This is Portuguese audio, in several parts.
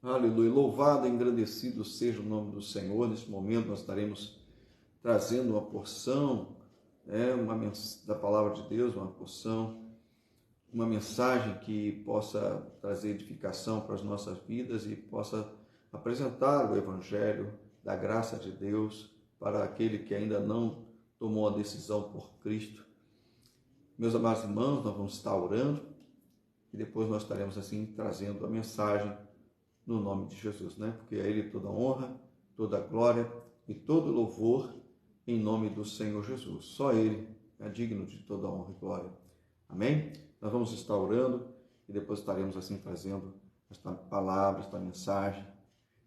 Aleluia. Louvado e engrandecido seja o nome do Senhor. Nesse momento nós estaremos trazendo uma porção da palavra de Deus, uma porção, uma mensagem que possa trazer edificação para as nossas vidas e possa apresentar o Evangelho da graça de Deus para aquele que ainda não tomou a decisão por Cristo. Meus amados irmãos, nós vamos estar orando e depois nós estaremos assim trazendo a mensagem no nome de Jesus, né? Porque a Ele toda honra, toda glória e todo louvor em nome do Senhor Jesus. Só Ele é digno de toda honra e glória. Amém? Nós vamos estar orando e depois estaremos assim trazendo esta palavra, esta mensagem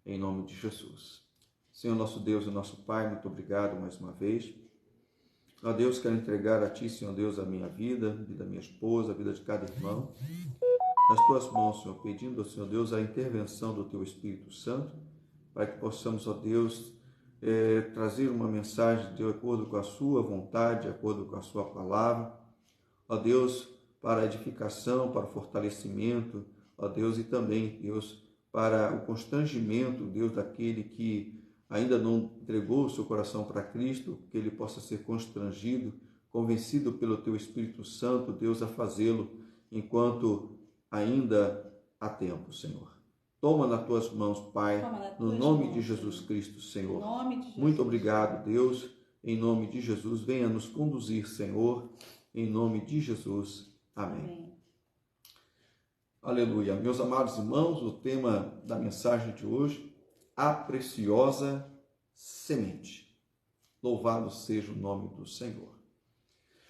em nome de Jesus. Senhor nosso Deus e nosso Pai, muito obrigado mais uma vez. Ó Deus, quero entregar a Ti, Senhor Deus, a minha vida, a vida da minha esposa, a vida de cada irmão, nas Tuas mãos, Senhor, pedindo ao Senhor Deus a intervenção do Teu Espírito Santo, para que possamos, ó Deus, trazer uma mensagem de acordo com a Sua vontade, de acordo com a Sua palavra, ó Deus, para a edificação, para o fortalecimento, ó Deus, e também, Deus, para o constrangimento, Deus, daquele que ainda não entregou o seu coração para Cristo, que ele possa ser constrangido, convencido pelo Teu Espírito Santo, Deus, a fazê-lo enquanto ainda há tempo, Senhor. Toma nas Tuas mãos, Pai, no nome de Jesus Cristo, Senhor. Muito obrigado, Deus, em nome de Jesus. Venha nos conduzir, Senhor, em nome de Jesus. Amém. Aleluia. Meus amados irmãos, o tema da mensagem de hoje, a preciosa semente. Louvado seja o nome do Senhor.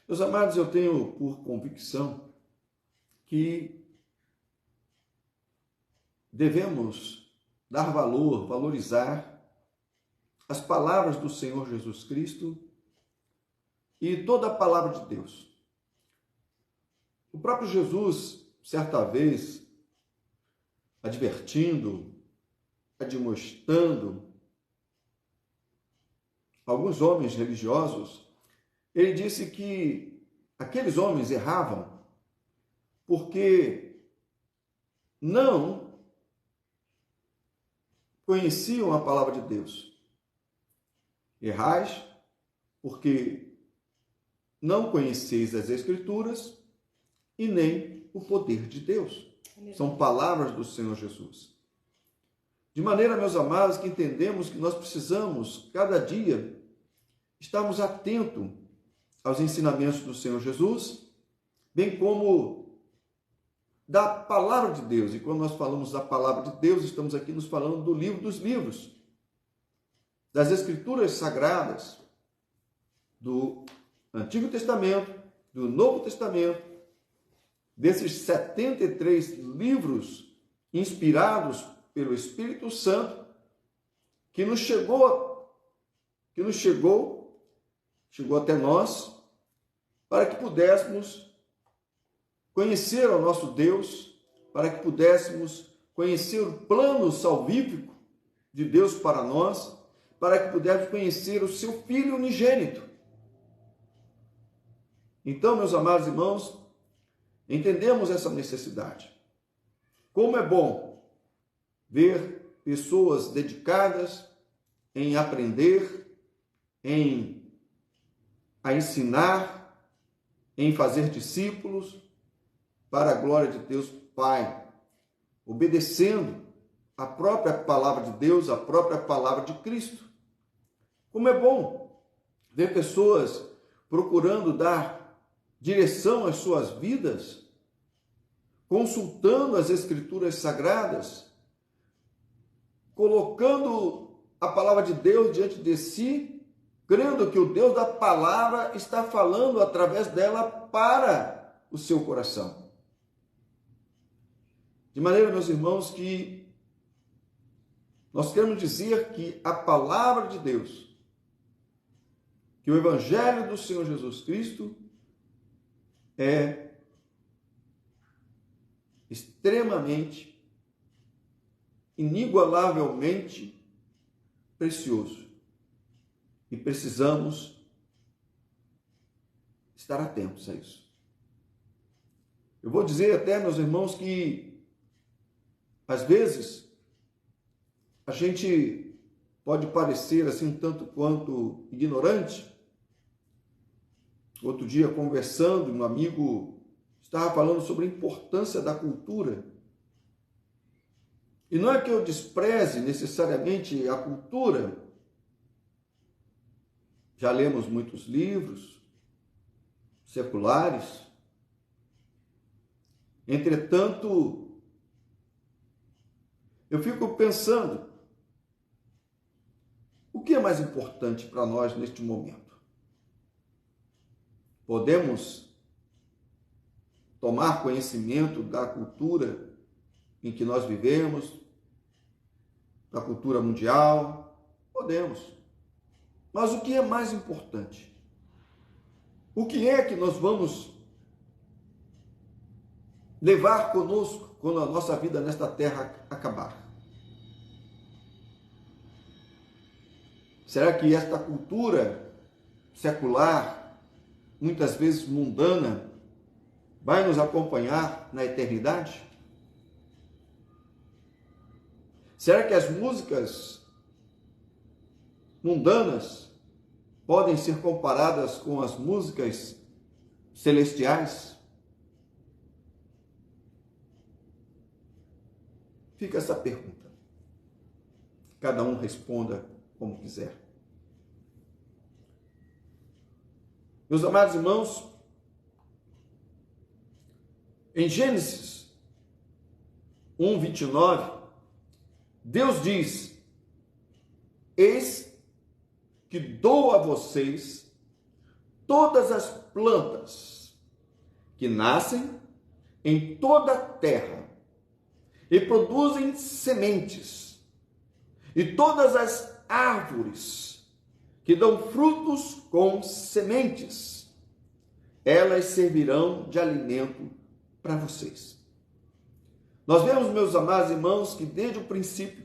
Meus amados, eu tenho por convicção que devemos dar valor, valorizar as palavras do Senhor Jesus Cristo e toda a palavra de Deus. O próprio Jesus, certa vez, advertindo, admoestando alguns homens religiosos, ele disse que aqueles homens erravam porque não conheciam a palavra de Deus. Errais porque não conheceis as Escrituras e nem o poder de Deus. São palavras do Senhor Jesus. De maneira, meus amados, que entendemos que nós precisamos, cada dia, estarmos atentos aos ensinamentos do Senhor Jesus, bem como da palavra de Deus. E quando nós falamos da palavra de Deus, estamos aqui nos falando do livro dos livros, das Escrituras Sagradas, do Antigo Testamento, do Novo Testamento, desses 73 livros inspirados pelo Espírito Santo, que nos chegou até nós, para que pudéssemos conhecer ao nosso Deus, para que pudéssemos conhecer o plano salvífico de Deus para nós, para que pudéssemos conhecer o seu Filho unigênito. Então, meus amados irmãos, entendemos essa necessidade. Como é bom ver pessoas dedicadas em aprender, a ensinar, em fazer discípulos para a glória de Deus Pai, obedecendo a própria palavra de Deus, a própria palavra de Cristo. Como é bom ver pessoas procurando dar direção às suas vidas, consultando as Escrituras Sagradas, colocando a palavra de Deus diante de si, crendo que o Deus da palavra está falando através dela para o seu coração. De maneira, meus irmãos, que nós queremos dizer que a palavra de Deus, que o Evangelho do Senhor Jesus Cristo é extremamente, inigualavelmente precioso. E precisamos estar atentos a isso. Eu vou dizer até, meus irmãos, que às vezes a gente pode parecer assim um tanto quanto ignorante. Outro dia, conversando, um amigo estava falando sobre a importância da cultura. E não é que eu despreze necessariamente a cultura. Já lemos muitos livros seculares. Entretanto, eu fico pensando, o que é mais importante para nós neste momento? Podemos tomar conhecimento da cultura em que nós vivemos, da cultura mundial? Podemos. Mas o que é mais importante? O que é que nós vamos levar conosco quando a nossa vida nesta terra acabar? Será que esta cultura secular, muitas vezes mundana, vai nos acompanhar na eternidade? Será que as músicas mundanas podem ser comparadas com as músicas celestiais? Fica essa pergunta. Cada um responda como quiser. Meus amados irmãos, em Gênesis 1:29, Deus diz: eis que dou a vocês todas as plantas que nascem em toda a terra e produzem sementes, e todas as árvores que dão frutos com sementes, elas servirão de alimento para vocês. Nós vemos, meus amados irmãos, que desde o princípio,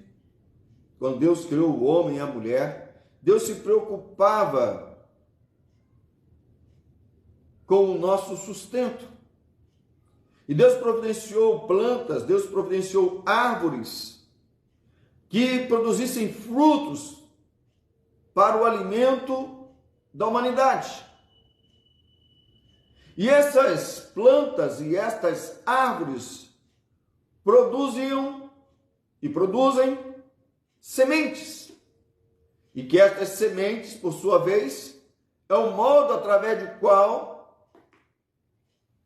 quando Deus criou o homem e a mulher, Deus se preocupava com o nosso sustento. E Deus providenciou plantas, Deus providenciou árvores que produzissem frutos para o alimento da humanidade. E essas plantas e estas árvores produzem sementes. E que estas sementes, por sua vez, é o modo através do qual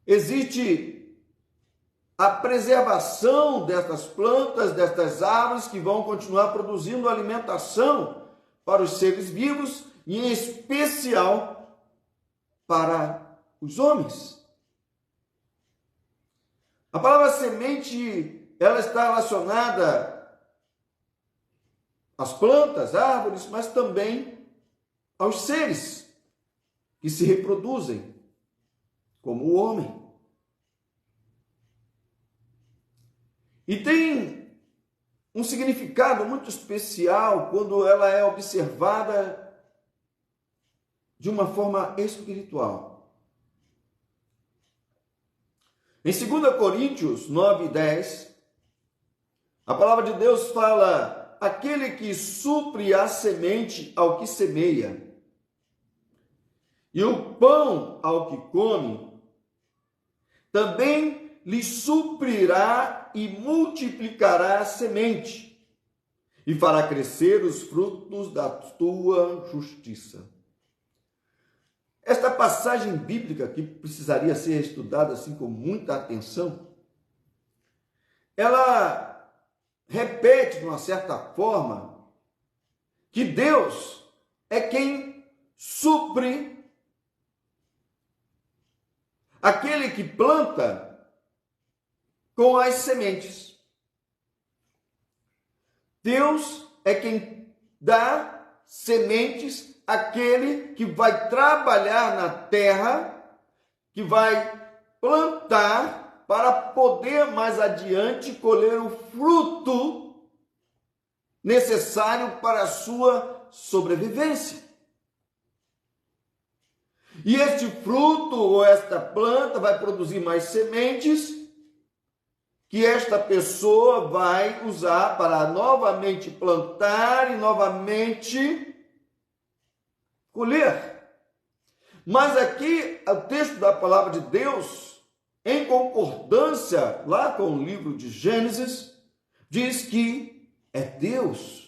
existe a preservação destas plantas, destas árvores que vão continuar produzindo alimentação para os seres vivos e em especial para os homens. A palavra semente, ela está relacionada às plantas, árvores, mas também aos seres que se reproduzem, como o homem. E tem um significado muito especial quando ela é observada de uma forma espiritual. Em 2 Coríntios 9:10, a palavra de Deus fala: aquele que supre a semente ao que semeia, e o pão ao que come, também lhe suprirá e multiplicará a semente, e fará crescer os frutos da tua justiça. Esta passagem bíblica, que precisaria ser estudada assim com muita atenção, ela repete de uma certa forma que Deus é quem supre aquele que planta com as sementes. Deus é quem dá sementes àquele que vai trabalhar na terra, que vai plantar para poder mais adiante colher o fruto necessário para a sua sobrevivência. E este fruto ou esta planta vai produzir mais sementes, que esta pessoa vai usar para novamente plantar e novamente colher. Mas aqui, o texto da palavra de Deus, em concordância lá com o livro de Gênesis, diz que é Deus.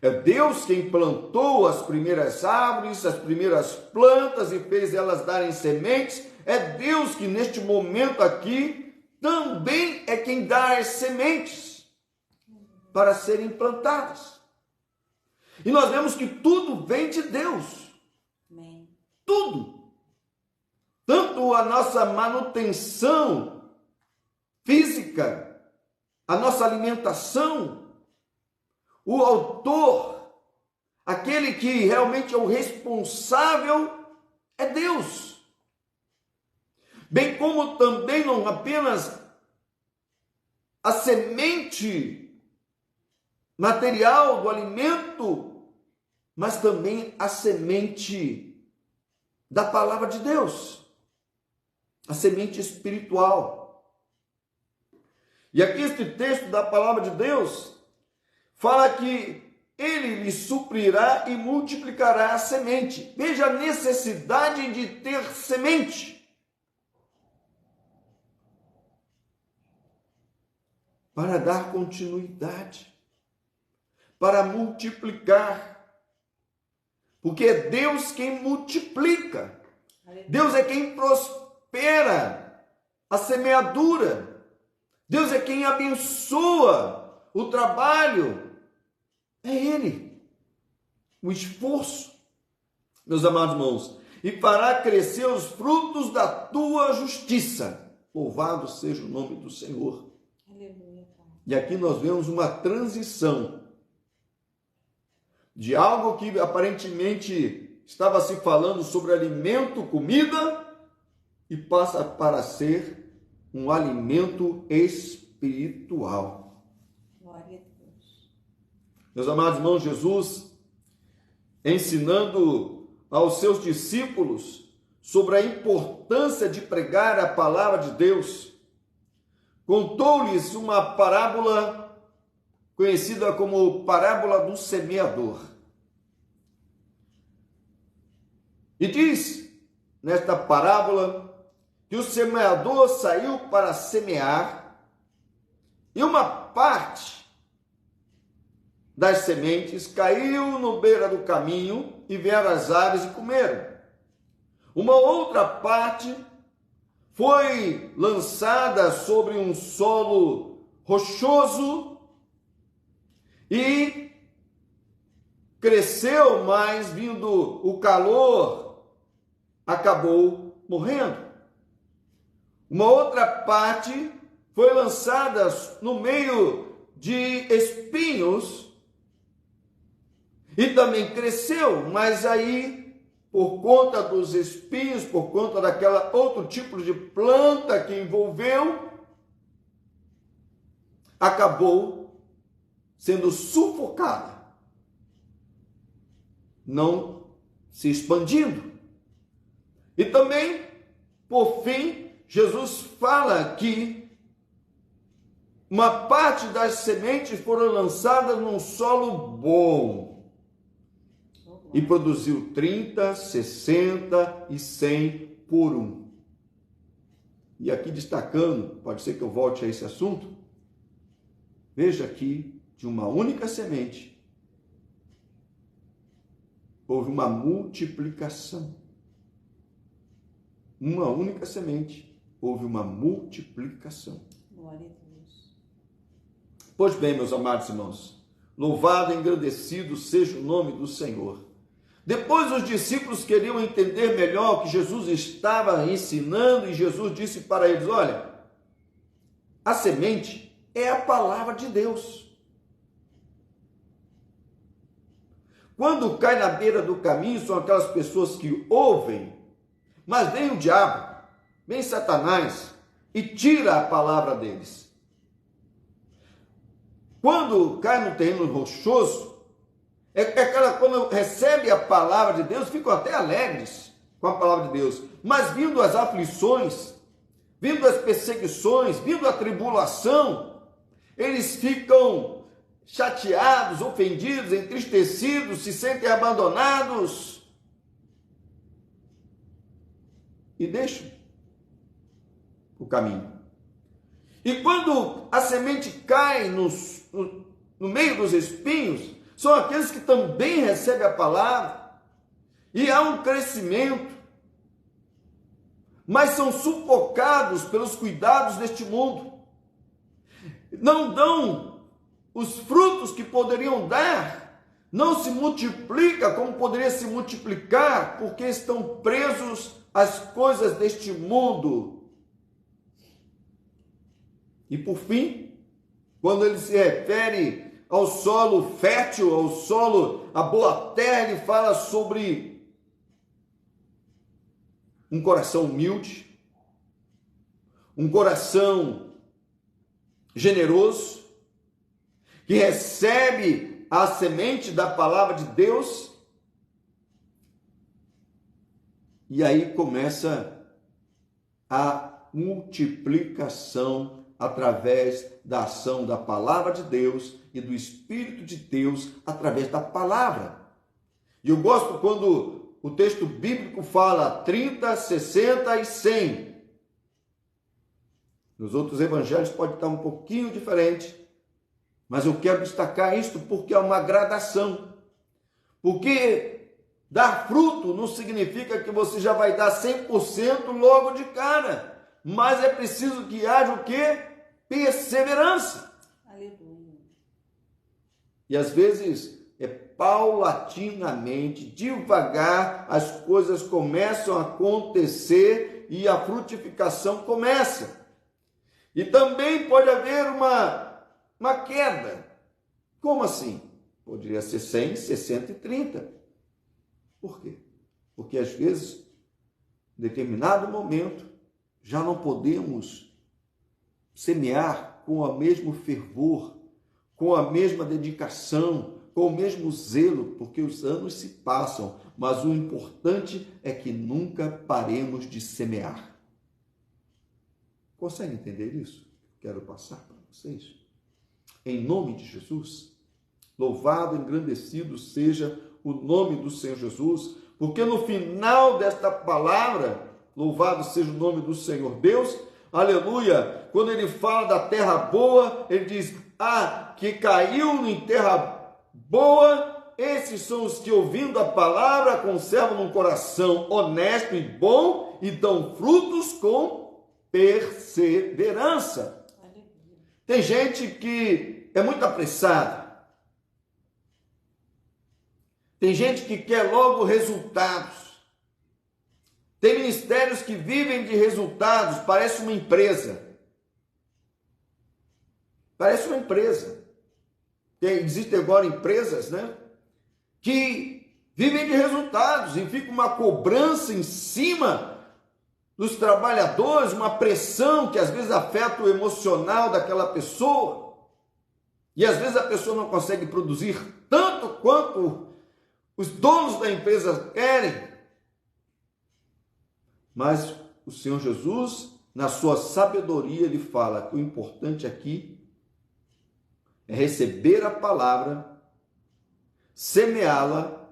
É Deus quem plantou as primeiras árvores, as primeiras plantas e fez elas darem sementes. É Deus que neste momento aqui também é quem dá as sementes para serem plantadas. E nós vemos que tudo vem de Deus. Amém. Tudo. Tanto a nossa manutenção física, a nossa alimentação, o autor, aquele que realmente é o responsável, é Deus. Bem como também não apenas a semente material do alimento, mas também a semente da palavra de Deus, a semente espiritual. E aqui este texto da palavra de Deus fala que ele lhe suprirá e multiplicará a semente. Veja a necessidade de ter semente. Para dar continuidade, para multiplicar. Porque é Deus quem multiplica. Deus é quem prospera a semeadura. Deus é quem abençoa o trabalho. É Ele. O esforço, meus amados irmãos. E fará crescer os frutos da tua justiça. Louvado seja o nome do Senhor. Aleluia, Pai. E aqui nós vemos uma transição de algo que aparentemente estava se falando sobre alimento, comida, e passa para ser um alimento espiritual. Glória a Deus. Meus amados irmãos, Jesus, ensinando aos seus discípulos sobre a importância de pregar a palavra de Deus, contou-lhes uma parábola conhecida como parábola do semeador. E diz nesta parábola que o semeador saiu para semear e uma parte das sementes caiu no beira do caminho e vieram as aves e comeram. Uma outra parte foi lançada sobre um solo rochoso e cresceu, mas vindo o calor, acabou morrendo. Uma outra parte foi lançada no meio de espinhos e também cresceu, mas aí, por conta dos espinhos, por conta daquela outro tipo de planta que envolveu, acabou sendo sufocada, não se expandindo. E também, por fim, Jesus fala que uma parte das sementes foram lançadas num solo bom e produziu 30, 60 e 100 por um. E aqui destacando, pode ser que eu volte a esse assunto, veja aqui, de uma única semente, houve uma multiplicação. Uma única semente, houve uma multiplicação. Glória a Deus. Pois bem, meus amados irmãos, louvado e engrandecido seja o nome do Senhor. Depois os discípulos queriam entender melhor o que Jesus estava ensinando e Jesus disse para eles, olha, a semente é a palavra de Deus. Quando cai na beira do caminho, são aquelas pessoas que ouvem, mas vem o diabo, vem Satanás e tira a palavra deles. Quando cai no terreno rochoso, é aquela, quando recebe a palavra de Deus, ficam até alegres com a palavra de Deus. Mas vindo as aflições, vindo as perseguições, vindo a tribulação, eles ficam chateados, ofendidos, entristecidos, se sentem abandonados e deixam o caminho. E quando a semente cai no meio dos espinhos, são aqueles que também recebem a palavra e há um crescimento, mas são sufocados pelos cuidados deste mundo. Não dão os frutos que poderiam dar, não se multiplica como poderia se multiplicar, porque estão presos às coisas deste mundo. E por fim, quando ele se refere ao solo fértil, ao solo, a boa terra, ele fala sobre um coração humilde, um coração generoso, que recebe a semente da palavra de Deus, e aí começa a multiplicação através da ação da palavra de Deus e do Espírito de Deus através da palavra. E eu gosto quando o texto bíblico fala 30, 60 e 100. Nos outros evangelhos pode estar um pouquinho diferente, mas eu quero destacar isto porque é uma gradação. Porque dar fruto não significa que você já vai dar 100% logo de cara, mas é preciso que haja o quê? Perseverança. Aleluia. E às vezes paulatinamente, devagar, as coisas começam a acontecer e a frutificação começa. E também pode haver uma queda. Como assim? Poderia ser 100, 60 e 30. Por quê? Porque às vezes, em determinado momento, já não podemos semear com o mesmo fervor, com a mesma dedicação, com o mesmo zelo, porque os anos se passam, mas o importante é que nunca paremos de semear. Consegue entender isso? Quero passar para vocês. Em nome de Jesus, louvado e engrandecido seja o nome do Senhor Jesus, porque no final desta palavra, louvado seja o nome do Senhor Deus, aleluia, quando ele fala da terra boa, ele diz, que caiu em terra boa, esses são os que, ouvindo a palavra, conservam um coração honesto e bom e dão frutos com perseverança. Tem gente que é muito apressada. Tem gente que quer logo resultados. Tem ministérios que vivem de resultados, parece uma empresa. Parece uma empresa. Existem agora empresas, né, que vivem de resultados e fica uma cobrança em cima dos trabalhadores, uma pressão que às vezes afeta o emocional daquela pessoa. E às vezes a pessoa não consegue produzir tanto quanto os donos da empresa querem. Mas o Senhor Jesus, na sua sabedoria, ele fala que o importante aqui é receber a palavra, semeá-la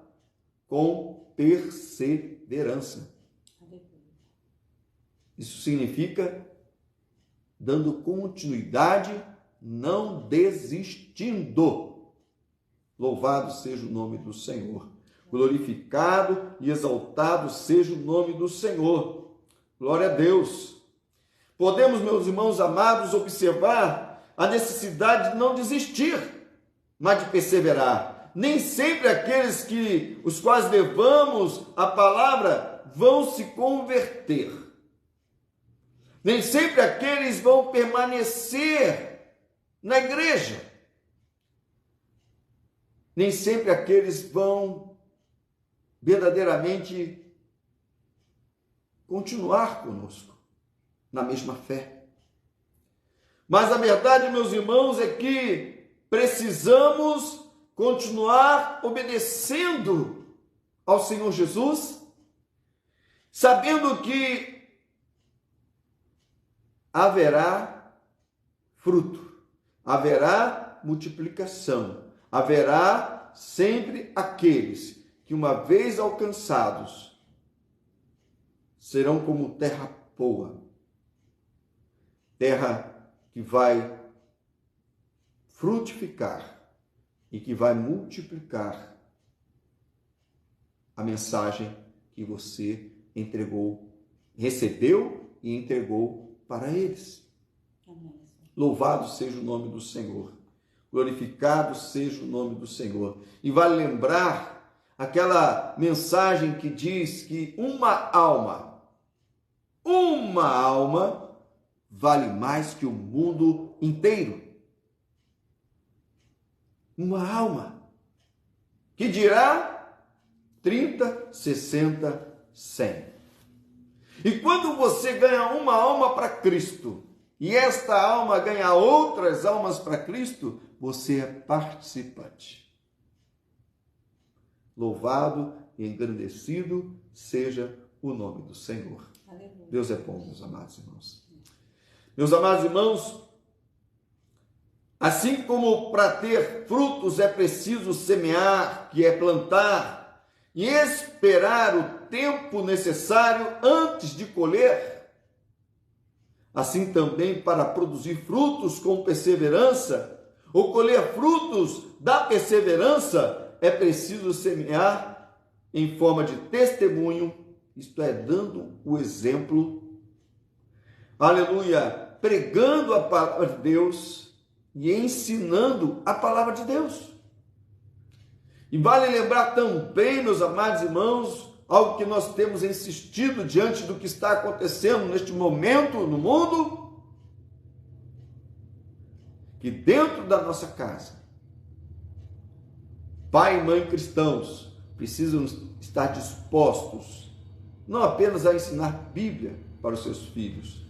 com perseverança. Isso significa dando continuidade, não desistindo. Louvado seja o nome do Senhor. Glorificado e exaltado seja o nome do Senhor. Glória a Deus. Podemos, meus irmãos amados, observar a necessidade de não desistir, mas de perseverar. Nem sempre aqueles os quais levamos a palavra vão se converter. Nem sempre aqueles vão permanecer na igreja. Nem sempre aqueles vão verdadeiramente continuar conosco na mesma fé. Mas a verdade, meus irmãos, é que precisamos continuar obedecendo ao Senhor Jesus, sabendo que haverá fruto, haverá multiplicação, haverá sempre aqueles que, uma vez alcançados, serão como terra boa, terra que vai frutificar e que vai multiplicar a mensagem que você entregou, recebeu e entregou para eles. Amém. Louvado seja o nome do Senhor, glorificado seja o nome do Senhor. E vale lembrar aquela mensagem que diz que uma alma vale mais que o mundo inteiro. Uma alma, que dirá 30, 60, 100. E quando você ganha uma alma para Cristo, e esta alma ganha outras almas para Cristo, você é participante. Louvado e engrandecido seja o nome do Senhor. Aleluia. Deus é bom, meus amados irmãos. Meus amados irmãos, assim como para ter frutos é preciso semear, que é plantar, e esperar o tempo necessário antes de colher, assim também para produzir frutos com perseverança, ou colher frutos da perseverança, é preciso semear em forma de testemunho, isto é, dando o exemplo, aleluia, pregando a palavra de Deus e ensinando a palavra de Deus. E vale lembrar também, meus amados irmãos, algo que nós temos insistido diante do que está acontecendo neste momento no mundo, que dentro da nossa casa, pai e mãe cristãos precisam estar dispostos não apenas a ensinar Bíblia para os seus filhos,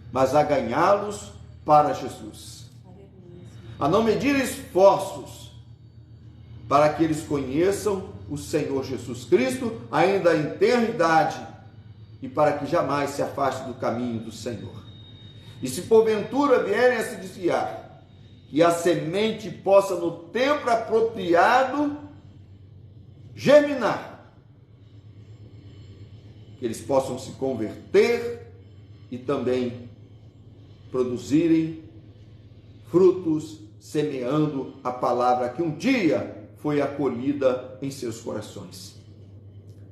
mas a ganhá-los para Jesus, a não medir esforços para que eles conheçam o Senhor Jesus Cristo ainda em tenra idade e para que jamais se afaste do caminho do Senhor. E se porventura vierem a se desviar, que a semente possa no tempo apropriado germinar, que eles possam se converter e também produzirem frutos, semeando a palavra que um dia foi acolhida em seus corações.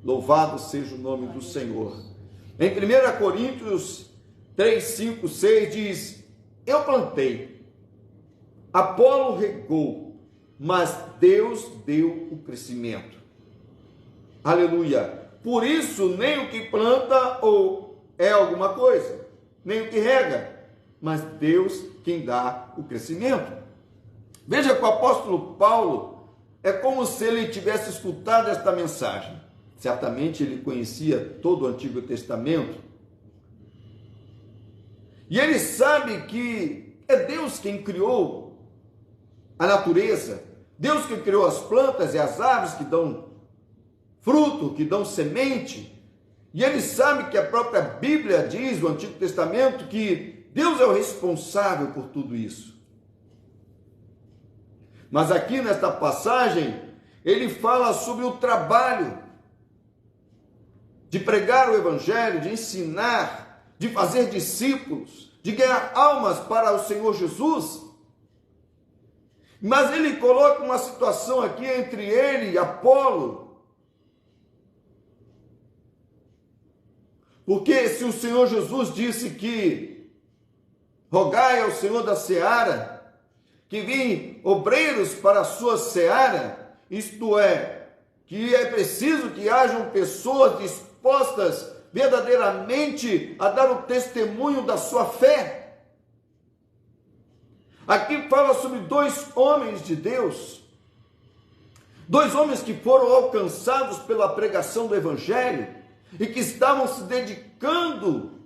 Louvado seja o nome do Senhor. Em 1 Coríntios 3, 5, 6 diz: eu plantei, Apolo regou, mas Deus deu o crescimento. Aleluia. Por isso, nem o que planta ou é alguma coisa, nem o que rega, mas Deus quem dá o crescimento. Veja que o apóstolo Paulo é como se ele tivesse escutado esta mensagem. Certamente ele conhecia todo o Antigo Testamento. E ele sabe que é Deus quem criou a natureza, Deus que criou as plantas e as aves que dão fruto, que dão semente. E ele sabe que a própria Bíblia diz, no Antigo Testamento, que Deus é o responsável por tudo isso. Mas aqui nesta passagem, ele fala sobre o trabalho de pregar o Evangelho, de ensinar, de fazer discípulos, de ganhar almas para o Senhor Jesus. Mas ele coloca uma situação aqui entre ele e Apolo. Porque se o Senhor Jesus disse que rogai ao Senhor da seara que vim obreiros para a sua seara, isto é, que é preciso que hajam pessoas dispostas verdadeiramente a dar o testemunho da sua fé. Aqui fala sobre dois homens de Deus, dois homens que foram alcançados pela pregação do Evangelho e que estavam se dedicando,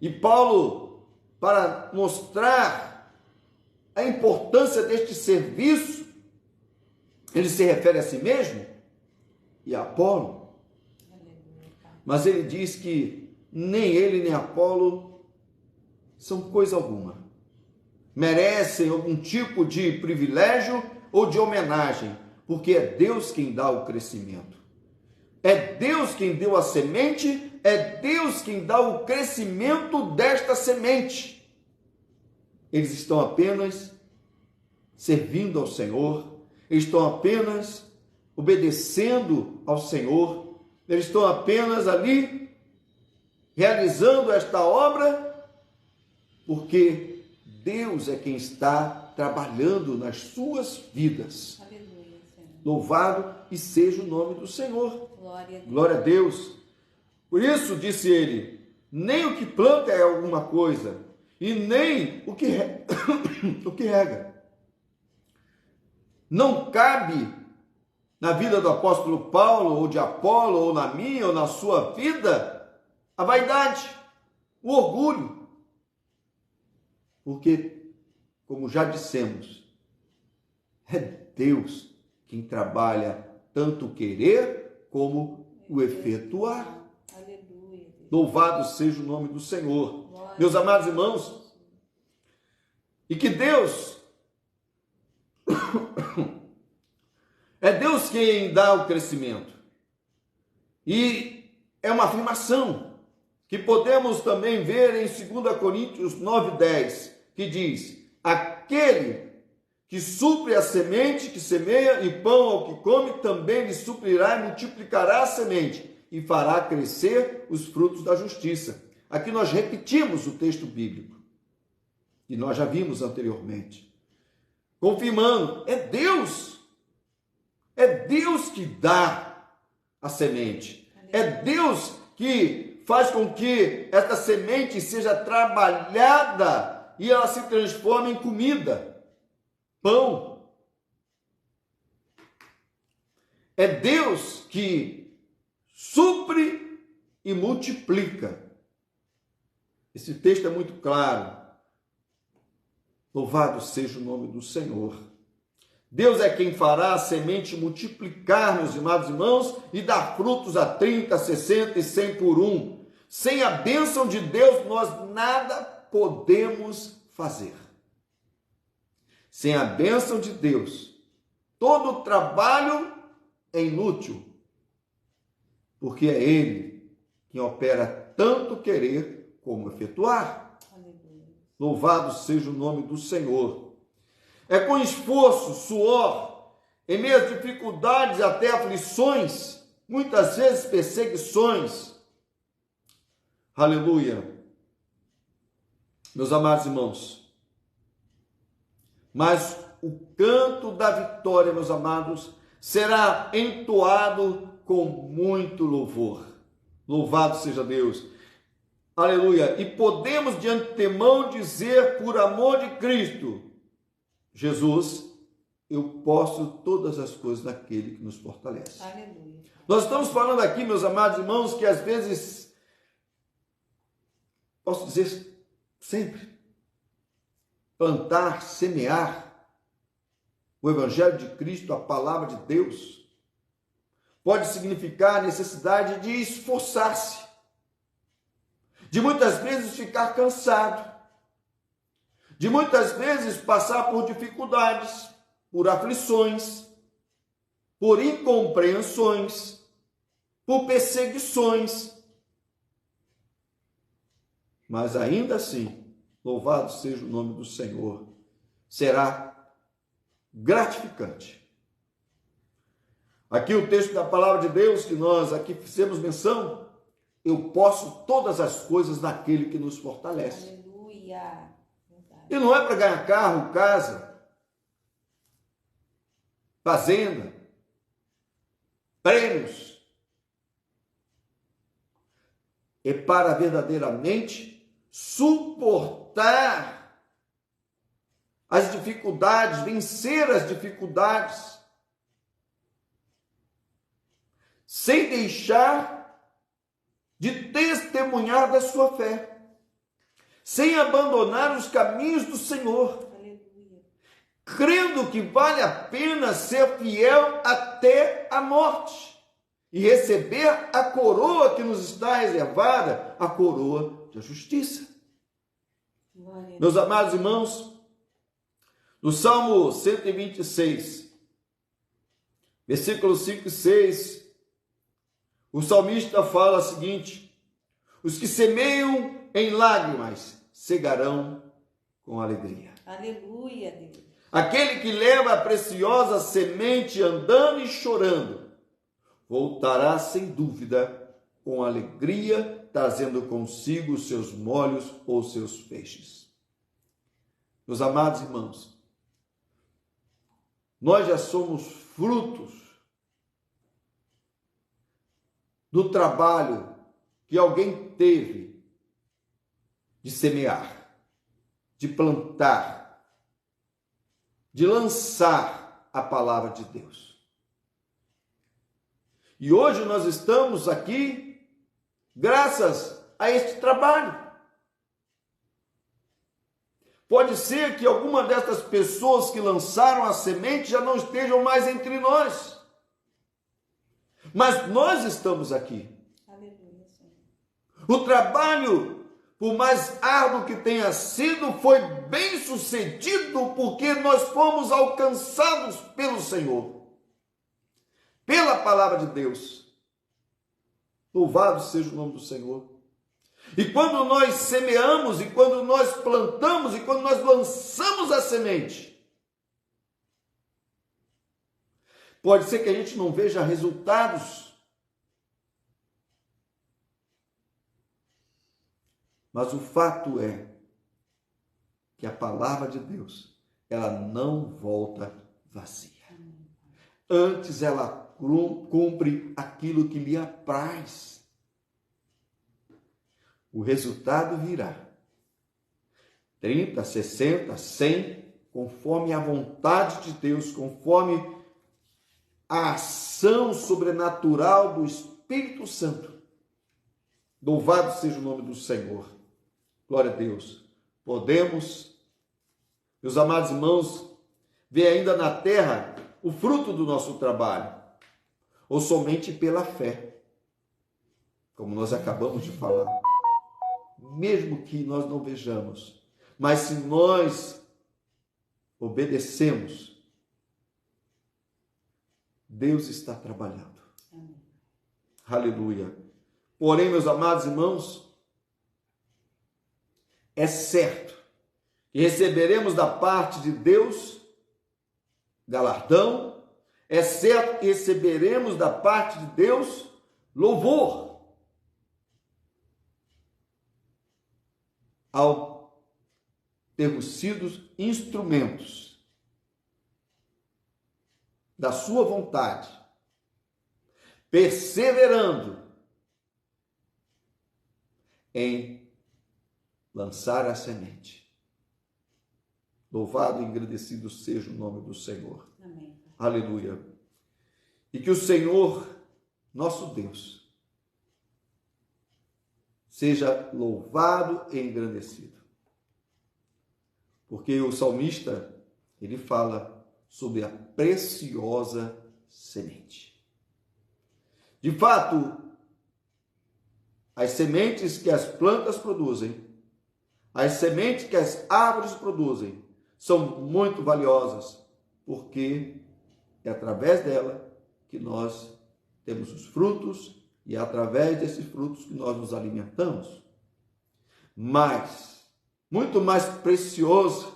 e Paulo, para mostrar a importância deste serviço, ele se refere a si mesmo e a Apolo, mas ele diz que nem ele nem Apolo são coisa alguma. Merecem algum tipo de privilégio ou de homenagem, porque é Deus quem dá o crescimento. É Deus quem deu a semente, é Deus quem dá o crescimento desta semente. Eles estão apenas servindo ao Senhor, eles estão apenas obedecendo ao Senhor, eles estão apenas ali realizando esta obra, porque Deus é quem está trabalhando nas suas vidas. Aleluia, Senhor. Louvado e seja o nome do Senhor. Glória a Deus. Glória a Deus. Por isso, disse ele, nem o que planta é alguma coisa, e nem o que rega. Não cabe na vida do apóstolo Paulo, ou de Apolo, ou na minha, ou na sua vida, a vaidade, o orgulho. Porque, como já dissemos, é Deus quem trabalha tanto o querer como o efetuar. Aleluia, Deus. Louvado seja o nome do Senhor. Glória Meus a amados Deus. irmãos, e que Deus é Deus quem dá o crescimento. E é uma afirmação que podemos também ver em 2 Coríntios 9:10, que diz: aquele que supre a semente que semeia e pão ao que come, também lhe suprirá e multiplicará a semente e fará crescer os frutos da justiça. Aqui nós repetimos o texto bíblico, que nós já vimos anteriormente, confirmando, é Deus que dá a semente, é Deus que faz com que esta semente seja trabalhada e ela se transforme em comida, pão. É Deus que supre e multiplica. Esse texto é muito claro. Louvado seja o nome do Senhor. Deus é quem fará a semente multiplicar, meus amados irmãos, e dar frutos a 30, 60 e 100 por um. Sem a bênção de Deus, nós nada podemos fazer. Sem a bênção de Deus, todo o trabalho é inútil, porque é Ele quem opera tanto querer como efetuar. Aleluia. Louvado seja o nome do Senhor. É com esforço, suor, em meio às dificuldades, até aflições, muitas vezes perseguições. Aleluia. Meus amados irmãos, mas o canto da vitória, meus amados, será entoado com muito louvor. Louvado seja Deus. Aleluia. E podemos de antemão dizer, por amor de Cristo, Jesus, eu posso todas as coisas naquele que nos fortalece. Aleluia. Nós estamos falando aqui, meus amados irmãos, que às vezes, posso dizer sempre, plantar, semear o Evangelho de Cristo, a palavra de Deus, pode significar a necessidade de esforçar-se, de muitas vezes ficar cansado, de muitas vezes passar por dificuldades, por aflições, por incompreensões, por perseguições. Mas ainda assim, louvado seja o nome do Senhor, será gratificante. Aqui o texto da palavra de Deus que nós aqui fizemos menção, eu posso todas as coisas naquele que nos fortalece. Aleluia. E não é para ganhar carro, casa, fazenda, prêmios. É para verdadeiramente suportar as dificuldades, vencer as dificuldades, sem deixar de testemunhar da sua fé, sem abandonar os caminhos do Senhor, Aleluia. crendo que vale a pena ser fiel até a morte. e receber a coroa que nos está reservada, a coroa da justiça. Glória a Meus Deus. amados irmãos, no Salmo 126, versículos 5 e 6, o salmista fala o seguinte: os que semeiam em lágrimas cegarão com alegria. Aleluia, Deus. Aquele que leva a preciosa semente andando e chorando, voltará sem dúvida com alegria, trazendo consigo os seus molhos ou seus feixes. Meus amados irmãos, nós já somos frutos do trabalho que alguém teve de semear, de plantar, de lançar a palavra de Deus. E hoje nós estamos aqui graças a este trabalho. Pode ser que alguma destas pessoas que lançaram a semente já não estejam mais entre nós. Mas nós estamos aqui. Aleluia, Senhor. O trabalho, por mais árduo que tenha sido, foi bem sucedido porque nós fomos alcançados pelo Senhor, pela palavra de Deus. Louvado seja o nome do Senhor. E quando nós semeamos, e quando nós plantamos, e quando nós lançamos a semente, pode ser que a gente não veja resultados, mas o fato é que a palavra de Deus, ela não volta vazia. Antes ela cumpre aquilo que lhe apraz. O resultado virá. 30, 60, 100, conforme a vontade de Deus, conforme a ação sobrenatural do Espírito Santo. Louvado seja o nome do Senhor. Glória a Deus. Podemos, meus amados irmãos, ver ainda na terra o fruto do nosso trabalho, ou somente pela fé, como nós acabamos de falar. Mesmo que nós não vejamos, mas se nós obedecemos, Deus está trabalhando. Amém. Aleluia. Porém, meus amados irmãos, é certo que receberemos da parte de Deus galardão, é certo que receberemos da parte de Deus louvor, ao termos sido instrumentos da sua vontade, perseverando em lançar a semente. Louvado e engrandecido seja o nome do Senhor. Amém. Aleluia. E que o Senhor, nosso Deus, seja louvado e engrandecido. Porque o salmista, ele fala sobre a preciosa semente. De fato, as sementes que as plantas produzem, as sementes que as árvores produzem, são muito valiosas, porque é através dela que nós temos os frutos e é através desses frutos que nós nos alimentamos. Mas, muito mais precioso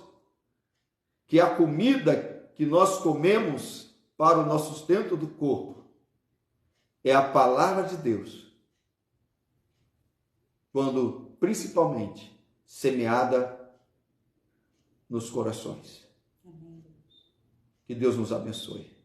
que a comida que nós comemos para o nosso sustento do corpo é a palavra de Deus, quando principalmente semeada nos corações. Amém. Que Deus nos abençoe.